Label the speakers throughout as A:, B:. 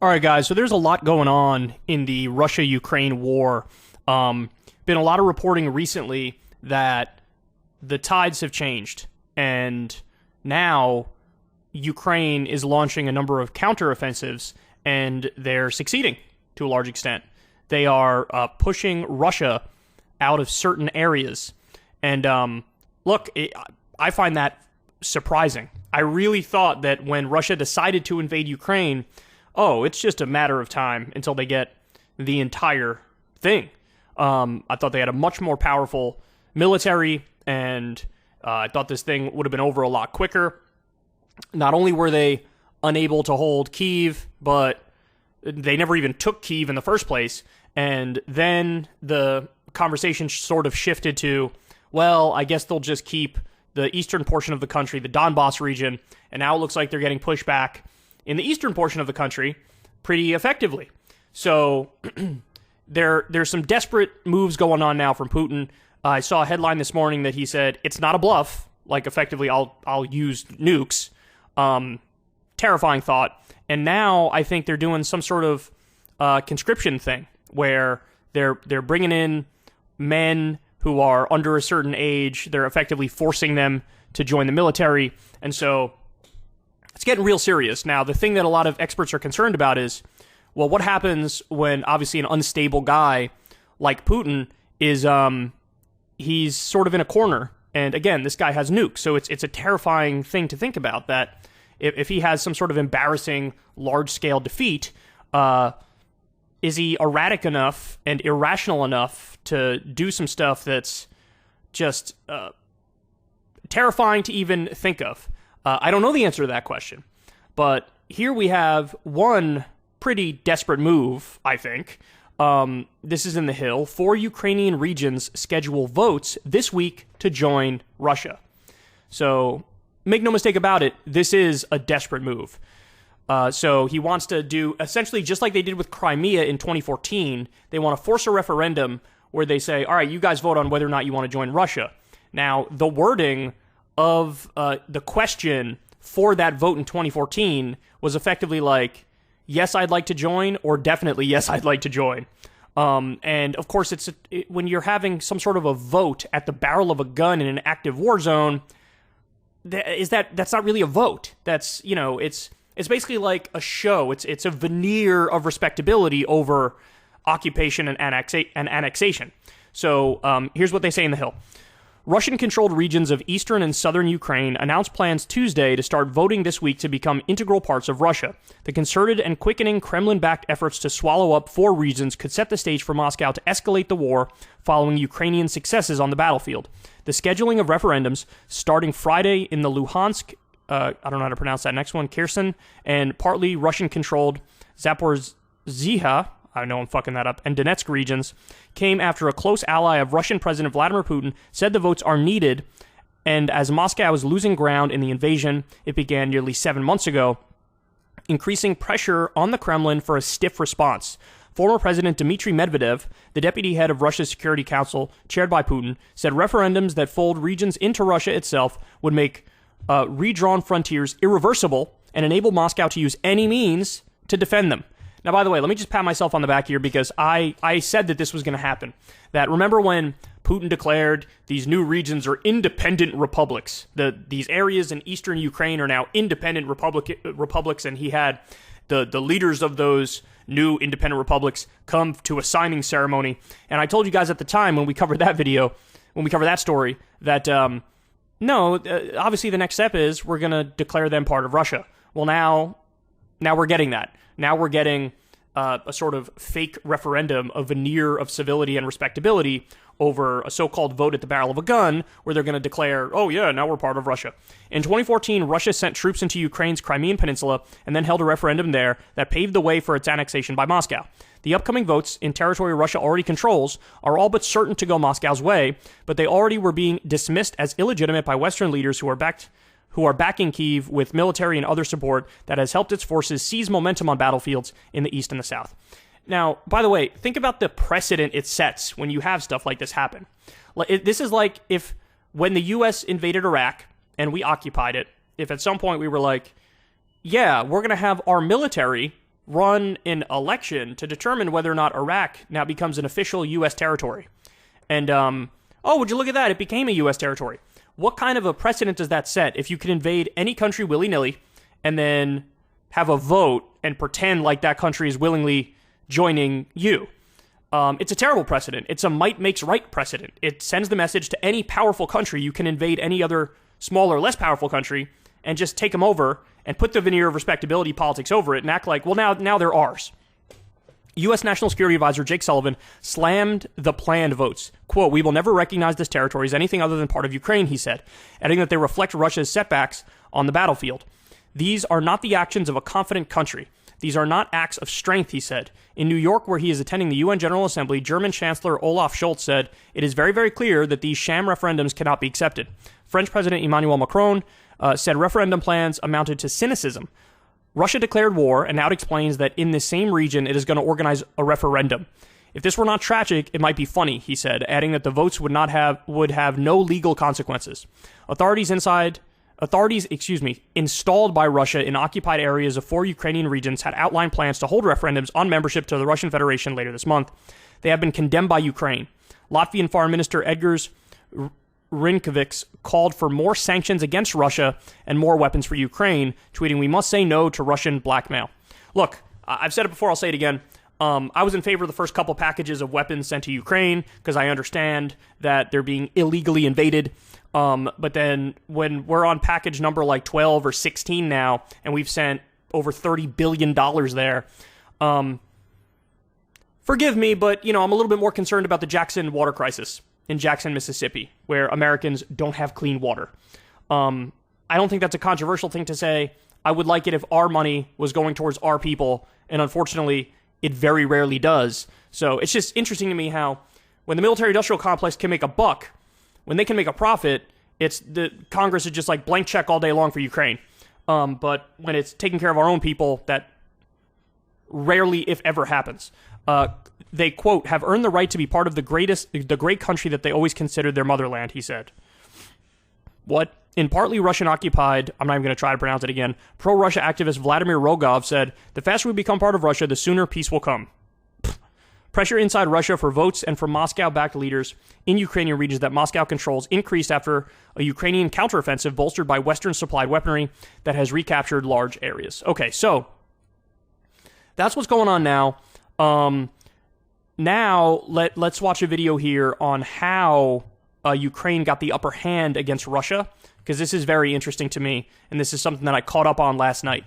A: All right, guys, so there's a lot going on in the Russia-Ukraine war. Been a lot of reporting recently that the tides have changed, and now Ukraine is launching a number of counteroffensives, and they're succeeding to a large extent. They are pushing Russia out of certain areas. And I find that surprising. I really thought that when Russia decided to invade Ukraine, it's just a matter of time until they get the entire thing. I thought they had a much more powerful military, and I thought this thing would have been over a lot quicker. Not only were they unable to hold Kyiv, but they never even took Kyiv in the first place. And then the conversation sort of shifted to, well, I guess they'll just keep the eastern portion of the country, the Donbass region, and now it looks like they're getting pushed back in the eastern portion of the country pretty effectively. So there's some desperate moves going on now from Putin. I saw a headline this morning that he said, it's not a bluff, like effectively I'll use nukes. Terrifying thought. And now I think they're doing some sort of conscription thing where they're bringing in men who are under a certain age. They're effectively forcing them to join the military. And so it's getting real serious. Now, the thing that a lot of experts are concerned about is, well, what happens when obviously an unstable guy like Putin is, he's sort of in a corner. And again, this guy has nukes. So it's a terrifying thing to think about, that if he has some sort of embarrassing large-scale defeat, is he erratic enough and irrational enough to do some stuff that's just terrifying to even think of? I don't know the answer to that question, but here we have one pretty desperate move, I think. This is in the Hill. 4 Ukrainian regions schedule votes this week to join Russia. So make no mistake about it, this is a desperate move. So he wants to do essentially just like they did with Crimea in 2014. They want to force a referendum where they say, all right, you guys vote on whether or not you want to join Russia. Now, the wording of the question for that vote in 2014 was effectively like, yes, I'd like to join, or definitely yes, I'd like to join. And of course, when you're having some sort of a vote at the barrel of a gun in an active war zone, that's not really a vote. That's, it's basically like a show. It's a veneer of respectability over occupation and annexation. So here's what they say in the Hill. Russian-controlled regions of eastern and southern Ukraine announced plans Tuesday to start voting this week to become integral parts of Russia. The concerted and quickening Kremlin-backed efforts to swallow up 4 regions could set the stage for Moscow to escalate the war following Ukrainian successes on the battlefield. The scheduling of referendums, starting Friday in the Luhansk, I don't know how to pronounce that next one, Kherson, and partly Russian-controlled Zaporizhzhia, I know I'm fucking that up, and Donetsk regions, came after a close ally of Russian President Vladimir Putin said the votes are needed, and as Moscow is losing ground in the invasion it began nearly 7 months ago, increasing pressure on the Kremlin for a stiff response. Former President Dmitry Medvedev, the deputy head of Russia's Security Council, chaired by Putin, said referendums that fold regions into Russia itself would make redrawn frontiers irreversible and enable Moscow to use any means to defend them. Now, by the way, let me just pat myself on the back here because I said that this was going to happen. That remember when Putin declared these new regions are independent republics? These areas in eastern Ukraine are now independent republics, and he had the leaders of those new independent republics come to a signing ceremony. And I told you guys at the time when we covered that video, when we covered that story, that obviously the next step is we're going to declare them part of Russia. Well, now we're getting that. Now we're getting a sort of fake referendum, a veneer of civility and respectability over a so-called vote at the barrel of a gun where they're going to declare, oh yeah, now we're part of Russia. In 2014, Russia sent troops into Ukraine's Crimean Peninsula and then held a referendum there that paved the way for its annexation by Moscow. The upcoming votes in territory Russia already controls are all but certain to go Moscow's way, but they already were being dismissed as illegitimate by Western leaders who are backing Kyiv with military and other support that has helped its forces seize momentum on battlefields in the east and the south. Now, by the way, think about the precedent it sets when you have stuff like this happen. This is like if when the U.S. invaded Iraq and we occupied it, if at some point we were like, yeah, we're going to have our military run an election to determine whether or not Iraq now becomes an official U.S. territory. And, would you look at that? It became a U.S. territory. What kind of a precedent does that set if you can invade any country willy-nilly and then have a vote and pretend like that country is willingly joining you? It's a terrible precedent. It's a might makes right precedent. It sends the message to any powerful country you can invade any other smaller, less powerful country and just take them over and put the veneer of respectability politics over it and act like, well, now they're ours. U.S. National Security Advisor Jake Sullivan slammed the planned votes. Quote, "We will never recognize this territory as anything other than part of Ukraine," he said, adding that they reflect Russia's setbacks on the battlefield. "These are not the actions of a confident country. These are not acts of strength," he said. In New York, where he is attending the UN General Assembly, German Chancellor Olaf Scholz said, "It is very, very clear that these sham referendums cannot be accepted." French President Emmanuel Macron said referendum plans amounted to cynicism. Russia declared war, and now it explains that in the same region it is going to organize a referendum. "If this were not tragic, it might be funny," he said, adding that the votes would have no legal consequences. Authorities installed by Russia in occupied areas of 4 Ukrainian regions had outlined plans to hold referendums on membership to the Russian Federation later this month. They have been condemned by Ukraine. Latvian Foreign Minister Edgars Rinkevics called for more sanctions against Russia and more weapons for Ukraine, tweeting, "We must say no to Russian blackmail." Look, I've said it before, I'll say it again. I was in favor of the first couple packages of weapons sent to Ukraine because I understand that they're being illegally invaded. But then when we're on package number like 12 or 16 now, and we've sent over $30 billion there, forgive me, but, I'm a little bit more concerned about the Jackson water crisis in Jackson, Mississippi, where Americans don't have clean water. I don't think that's a controversial thing to say. I would like it if our money was going towards our people, and unfortunately, it very rarely does. So it's just interesting to me how when the military-industrial complex can make a buck, when they can make a profit, it's the Congress is just like blank check all day long for Ukraine. But when it's taking care of our own people, that rarely, if ever, happens. They, quote, "have earned the right to be part of the great country that they always considered their motherland," he said. What? In partly Russian-occupied, I'm not even going to try to pronounce it again, pro-Russia activist Vladimir Rogov said, "The faster we become part of Russia, the sooner peace will come." Pressure inside Russia for votes and from Moscow-backed leaders in Ukrainian regions that Moscow controls increased after a Ukrainian counteroffensive bolstered by Western-supplied weaponry that has recaptured large areas. Okay, so that's what's going on now. Now, let's watch a video here on how Ukraine got the upper hand against Russia, because this is very interesting to me, and this is something that I caught up on last night.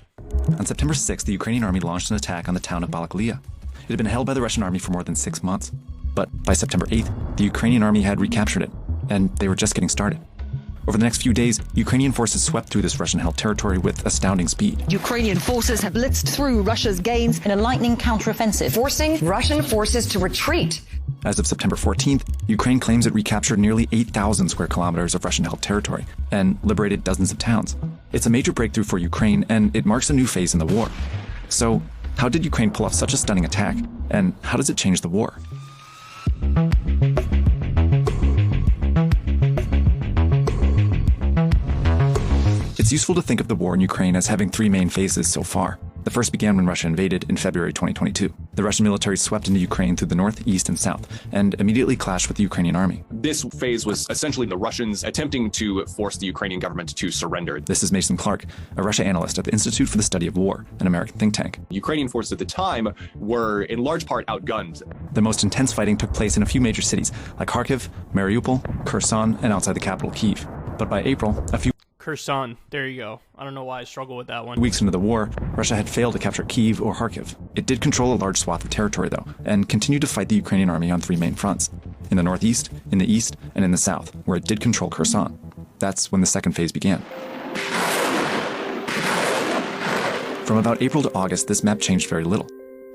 B: On September 6th, the Ukrainian army launched an attack on the town of Balaklia. It had been held by the Russian army for more than 6 months. But by September 8th, the Ukrainian army had recaptured it, and they were just getting started. Over the next few days, Ukrainian forces swept through this Russian-held territory with astounding speed.
C: Ukrainian forces have blitzed through Russia's gains in a lightning counteroffensive, forcing Russian forces to retreat.
B: As of September 14th, Ukraine claims it recaptured nearly 8,000 square kilometers of Russian-held territory and liberated dozens of towns. It's a major breakthrough for Ukraine, and it marks a new phase in the war. So, how did Ukraine pull off such a stunning attack, and how does it change the war? It's useful to think of the war in Ukraine as having 3 main phases so far. The first began when Russia invaded in February 2022. The Russian military swept into Ukraine through the north, east, and south, and immediately clashed with the Ukrainian army.
D: This phase was essentially the Russians attempting to force the Ukrainian government to surrender.
B: This is Mason Clark, a Russia analyst at the Institute for the Study of War, an American think tank.
D: Ukrainian forces at the time were in large part outgunned.
B: The most intense fighting took place in a few major cities, like Kharkiv, Mariupol, Kherson, and outside the capital, Kyiv. But by April, a few
A: Kherson, there you go. I don't know why I struggle with that one.
B: weeks into the war, Russia had failed to capture Kyiv or Kharkiv. It did control a large swath of territory, though, and continued to fight the Ukrainian army on 3 main fronts: in the northeast, in the east, and in the south, where it did control Kherson. That's when the second phase began. From about April to August, this map changed very little.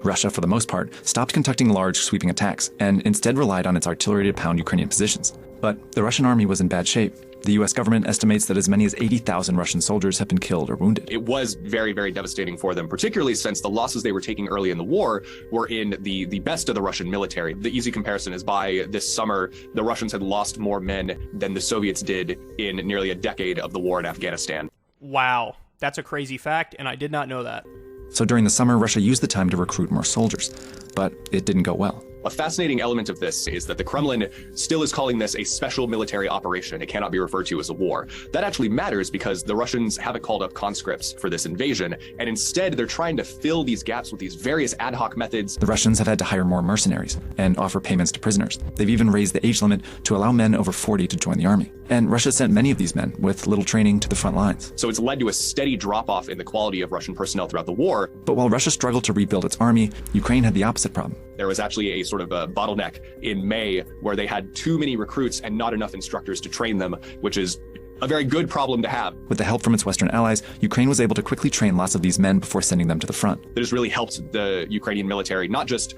B: Russia, for the most part, stopped conducting large, sweeping attacks, and instead relied on its artillery to pound Ukrainian positions. But the Russian army was in bad shape. The U.S. government estimates that as many as 80,000 Russian soldiers have been killed or wounded.
D: It was very, very devastating for them, particularly since the losses they were taking early in the war were in the best of the Russian military. The easy comparison is by this summer, the Russians had lost more men than the Soviets did in nearly a decade of the war in Afghanistan.
A: Wow, that's a crazy fact, and I did not know that.
B: So during the summer, Russia used the time to recruit more soldiers, but it didn't go well.
D: A fascinating element of this is that the Kremlin still is calling this a special military operation. It cannot be referred to as a war. That actually matters because the Russians haven't called up conscripts for this invasion, and instead they're trying to fill these gaps with these various ad hoc methods.
B: The Russians have had to hire more mercenaries and offer payments to prisoners. They've even raised the age limit to allow men over 40 to join the army. And Russia sent many of these men with little training to the front lines.
D: So it's led to a steady drop-off in the quality of Russian personnel throughout the war.
B: But while Russia struggled to rebuild its army, Ukraine had the opposite problem.
D: There was actually a sort of a bottleneck in May where they had too many recruits and not enough instructors to train them, which is a very good problem to have.
B: With the help from its Western allies, Ukraine was able to quickly train lots of these men before sending them to the front.
D: That has really helped the Ukrainian military not just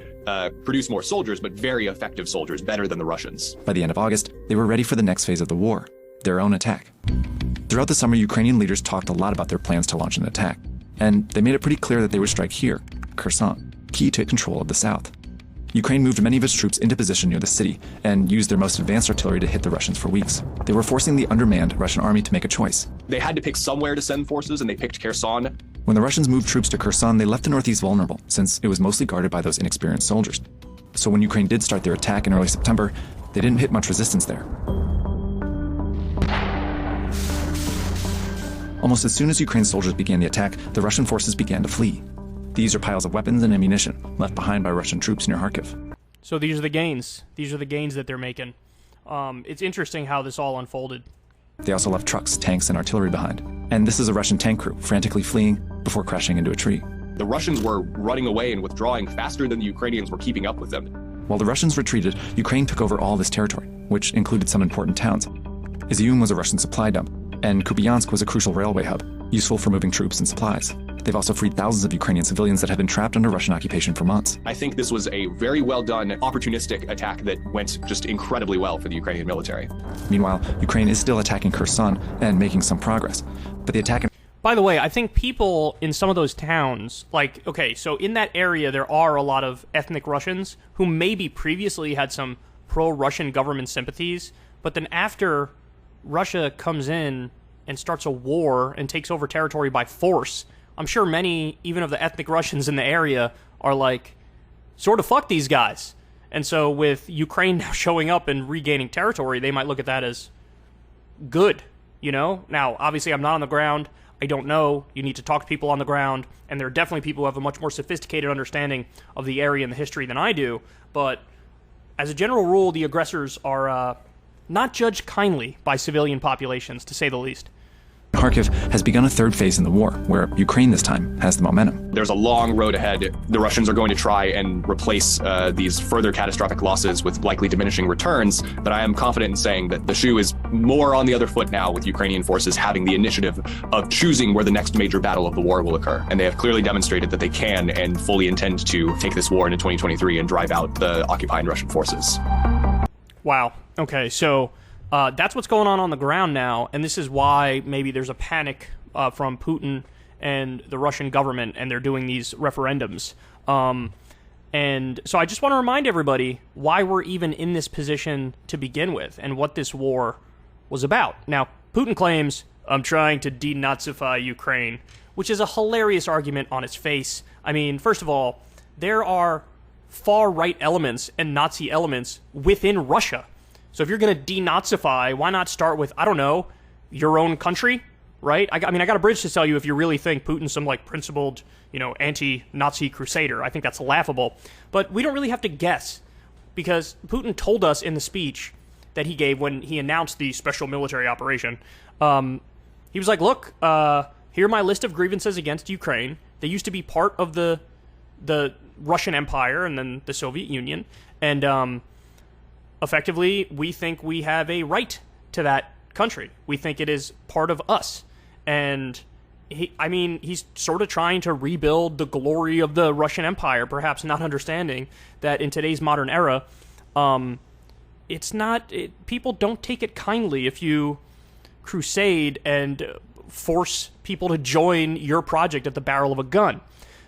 D: produce more soldiers, but very effective soldiers, better than the Russians.
B: By the end of August, they were ready for the next phase of the war, their own attack. Throughout the summer, Ukrainian leaders talked a lot about their plans to launch an attack, and they made it pretty clear that they would strike here, Kherson, key to control of the south. Ukraine moved many of its troops into position near the city and used their most advanced artillery to hit the Russians for weeks. They were forcing the undermanned Russian army to make a choice.
D: They had to pick somewhere to send forces, and they picked Kherson.
B: When the Russians moved troops to Kherson, they left the northeast vulnerable, since it was mostly guarded by those inexperienced soldiers. So when Ukraine did start their attack in early September, they didn't hit much resistance there. Almost as soon as Ukraine's soldiers began the attack, the Russian forces began to flee. These are piles of weapons and ammunition left behind by Russian troops near Kharkiv.
A: So these are the gains. These are the gains that they're making. It's interesting how this all unfolded.
B: They also left trucks, tanks, and artillery behind. And this is a Russian tank crew frantically fleeing before crashing into a tree.
D: The Russians were running away and withdrawing faster than the Ukrainians were keeping up with them.
B: While the Russians retreated, Ukraine took over all this territory, which included some important towns. Izium was a Russian supply dump, and Kupiansk was a crucial railway hub, useful for moving troops and supplies. They've also freed thousands of Ukrainian civilians that had been trapped under Russian occupation for months.
D: I think this was a very well done, opportunistic attack that went just incredibly well for the Ukrainian military.
B: Meanwhile, Ukraine is still attacking Kherson and making some progress. But the attack...
A: By the way, I think people in some of those towns, like, okay, so in that area there are a lot of ethnic Russians who maybe previously had some pro-Russian government sympathies, but then after Russia comes in and starts a war and takes over territory by force, I'm sure many, even of the ethnic Russians in the area, are like, sort of fuck these guys. And so with Ukraine now showing up and regaining territory, they might look at that as good, you know? Now, obviously, I'm not on the ground. I don't know. You need to talk to people on the ground. And there are definitely people who have a much more sophisticated understanding of the area and the history than I do. But as a general rule, the aggressors are not judged kindly by civilian populations, to say the least.
B: Kharkiv has begun a third phase in the war, where Ukraine this time has the momentum.
D: There's a long road ahead. The Russians are going to try and replace these further catastrophic losses with likely diminishing returns, but I am confident in saying that the shoe is more on the other foot now, with Ukrainian forces having the initiative of choosing where the next major battle of the war will occur. And they have clearly demonstrated that they can and fully intend to take this war into 2023 and drive out the occupying Russian forces.
A: Wow. Okay, so that's what's going on the ground now, and this is why maybe there's a panic from Putin and the Russian government, and they're doing these referendums. And so I just want to remind everybody why we're even in this position to begin with, and what this war was about. Now, Putin claims, I'm trying to denazify Ukraine, which is a hilarious argument on its face. I mean, first of all, there are far-right elements and Nazi elements within Russia. So if you're going to denazify, why not start with, I don't know, your own country, right? I mean, I got a bridge to sell you if you really think Putin's some, like, principled, anti-Nazi crusader. I think that's laughable. But we don't really have to guess, because Putin told us in the speech that he gave when he announced the special military operation, he was like, look, here are my list of grievances against Ukraine. They used to be part of the Russian Empire and then the Soviet Union, and effectively, we think we have a right to that country. We think it is part of us. And he's sort of trying to rebuild the glory of the Russian Empire, perhaps not understanding that in today's modern era, people don't take it kindly if you crusade and force people to join your project at the barrel of a gun.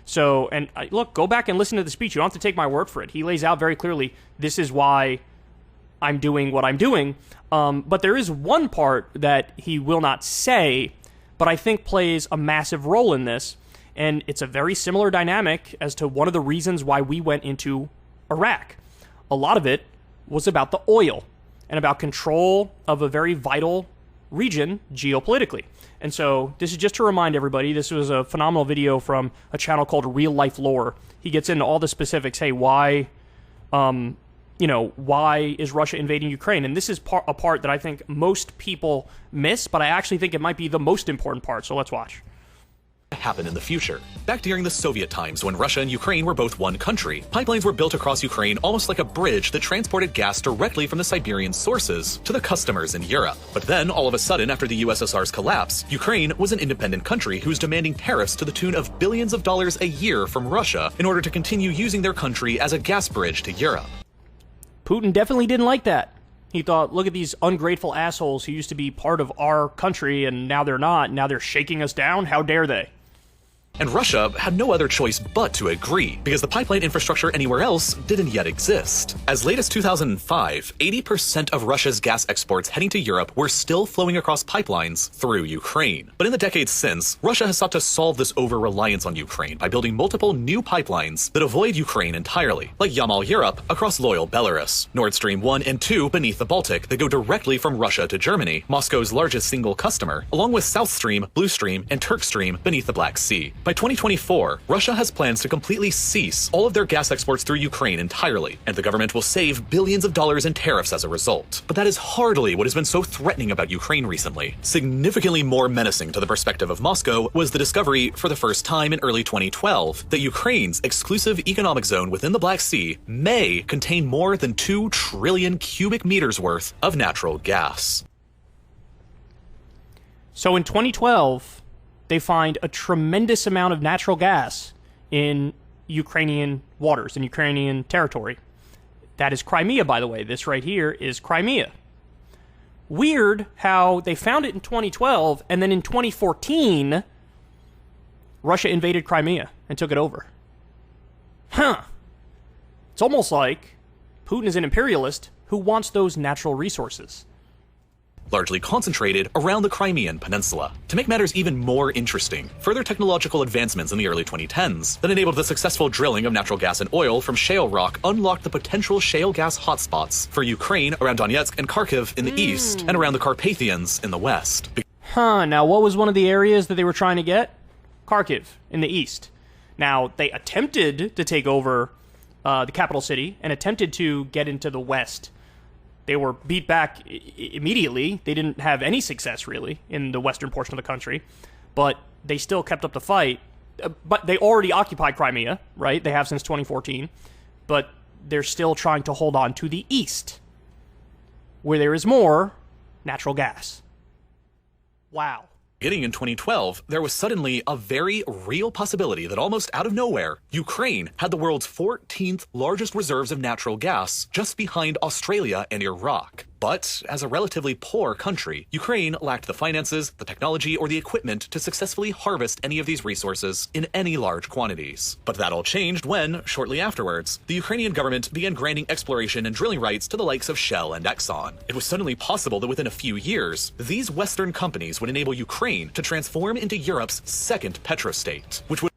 A: So, and look, go back and listen to the speech. You don't have to take my word for it. He lays out very clearly, this is why I'm doing what I'm doing. But there is one part that he will not say, but I think plays a massive role in this, And it's a very similar dynamic as to one of the reasons why we went into Iraq. A lot of it was about the oil and about control of a very vital region geopolitically. And so this is just to remind everybody, this was a phenomenal video from a channel called Real Life Lore. He gets into all the specifics. Hey, why is Russia invading Ukraine? And this is a part that I think most people miss, but I actually think it might be the most important part. So let's watch.
E: Happen in the future. Back during the Soviet times, when Russia and Ukraine were both one country, pipelines were built across Ukraine almost like a bridge that transported gas directly from the Siberian sources to the customers in Europe. But then, all of a sudden, after the USSR's collapse, Ukraine was an independent country who was demanding tariffs to the tune of billions of dollars a year from Russia in order to continue using their country as a gas bridge to Europe.
A: Putin definitely didn't like that. He thought, look at these ungrateful assholes who used to be part of our country and now they're not. Now they're shaking us down. How dare they?
E: And Russia had no other choice but to agree, because the pipeline infrastructure anywhere else didn't yet exist. As late as 2005, 80% of Russia's gas exports heading to Europe were still flowing across pipelines through Ukraine. But in the decades since, Russia has sought to solve this over-reliance on Ukraine by building multiple new pipelines that avoid Ukraine entirely, like Yamal Europe across loyal Belarus, Nord Stream 1 and 2 beneath the Baltic that go directly from Russia to Germany, Moscow's largest single customer, along with South Stream, Blue Stream, and Turk Stream beneath the Black Sea. By 2024, Russia has plans to completely cease all of their gas exports through Ukraine entirely, and the government will save billions of dollars in tariffs as a result. But that is hardly what has been so threatening about Ukraine recently. Significantly more menacing to the perspective of Moscow was the discovery, for the first time in early 2012, that Ukraine's exclusive economic zone within the Black Sea may contain more than 2 trillion cubic meters worth of natural gas.
A: So in 2012, they find a tremendous amount of natural gas in Ukrainian waters, in Ukrainian territory. That is Crimea, by the way. This right here is Crimea. Weird how they found it in 2012, and then in 2014, Russia invaded Crimea and took it over. It's almost like Putin is an imperialist who wants those natural resources.
E: Largely concentrated around the Crimean Peninsula. To make matters even more interesting, further technological advancements in the early 2010s that enabled the successful drilling of natural gas and oil from shale rock unlocked the potential shale gas hotspots for Ukraine around Donetsk and Kharkiv in the east and around the Carpathians in the west.
A: Now what was one of the areas that they were trying to get? Kharkiv in the east. Now, they attempted to take over the capital city and attempted to get into the west. They were beat back immediately. They didn't have any success, really, in the western portion of the country. But they still kept up the fight. But they already occupied Crimea, right? They have since 2014. But they're still trying to hold on to the east, where there is more natural gas. Wow.
E: Beginning in 2012, there was suddenly a very real possibility that almost out of nowhere, Ukraine had the world's 14th largest reserves of natural gas, just behind Australia and Iraq. But as a relatively poor country, Ukraine lacked the finances, the technology, or the equipment to successfully harvest any of these resources in any large quantities. But that all changed when, shortly afterwards, the Ukrainian government began granting exploration and drilling rights to the likes of Shell and Exxon. It was suddenly possible that within a few years, these Western companies would enable Ukraine to transform into Europe's second petrostate, which would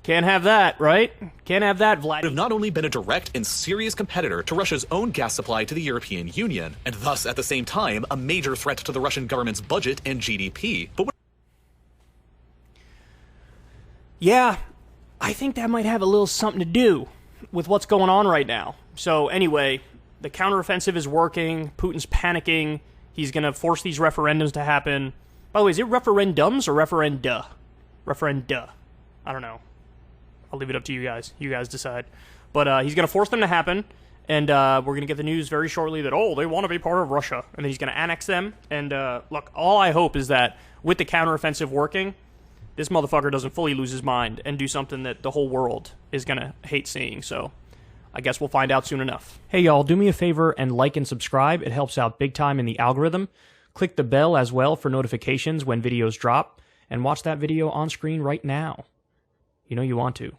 A: Can't have that, right? Can't have that, Vlad.
E: have not only been a direct and serious competitor to Russia's own gas supply to the European Union, and thus at the same time a major threat to the Russian government's budget and GDP, but
A: Yeah, I think that might have a little something to do with what's going on right now. So anyway, the counteroffensive is working. Putin's panicking. He's going to force these referendums to happen. By the way, is it referendums or referenda? Referenda. I don't know. I'll leave it up to you guys. You guys decide. But he's going to force them to happen, and we're going to get the news very shortly that, oh, they want to be part of Russia, and then he's going to annex them. And look, all I hope is that with the counteroffensive working, this motherfucker doesn't fully lose his mind and do something that the whole world is going to hate seeing. So I guess we'll find out soon enough. Hey, y'all, do me a favor and like and subscribe. It helps out big time in the algorithm. Click the bell as well for notifications when videos drop, and watch that video on screen right now. You know you want to.